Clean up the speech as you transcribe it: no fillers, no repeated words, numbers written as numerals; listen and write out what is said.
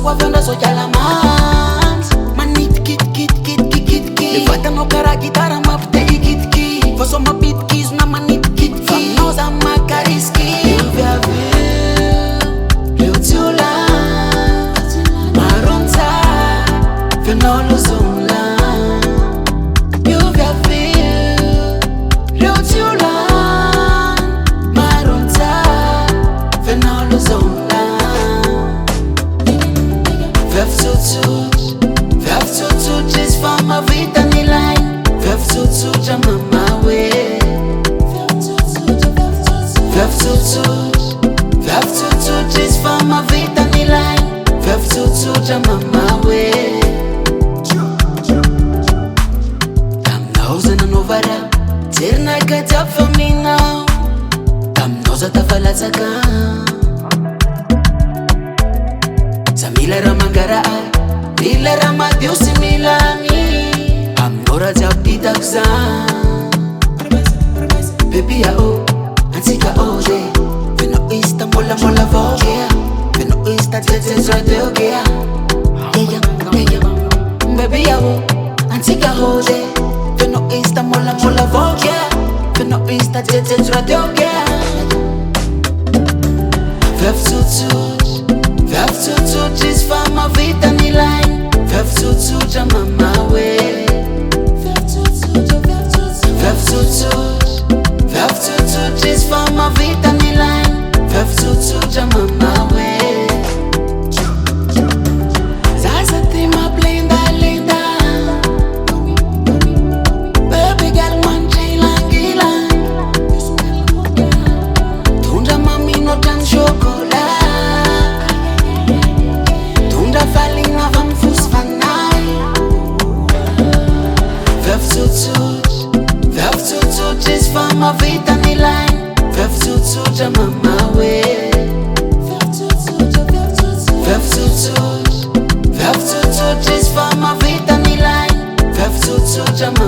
avenda so jalamans manit kit kit kit kit kit kit levanta no cara guitarra mapte kit kit faço uma beat kiss na manit kit kit famosa macariski via via eu te olhar maronta fenolo zonla eu via via eu te olhar maronta fenolo zonla Vef tutu just for my vida ni line Vef tutu jama my way Vef tutu just for my vida ni line Vef tutu jama my way Tam nauza na novara Terna kata for me now Tam nauza ta falatsaka Samila ramangara Lila ramadio similani Amnora zapita kza Baby ya o Antika ode Veno ista mola mola vogea Veno ista tete zrade ogea Baby ya o Antika ode Veno ista mola mola vogea Veno ista tete zrade ogea Vef tutu just for my vida ni line Vef tutu jama my way Vef tutu just for my vida ni line Vef tutu jama my way Zaza tima blinda linda Baby girl man jilangila Tunda mami no tan chocolate Falling of am fus vanai Vef tutu just for my vida ni line Vef tutu jama my way Vef tutu just for my vida ni line Vef tutu jama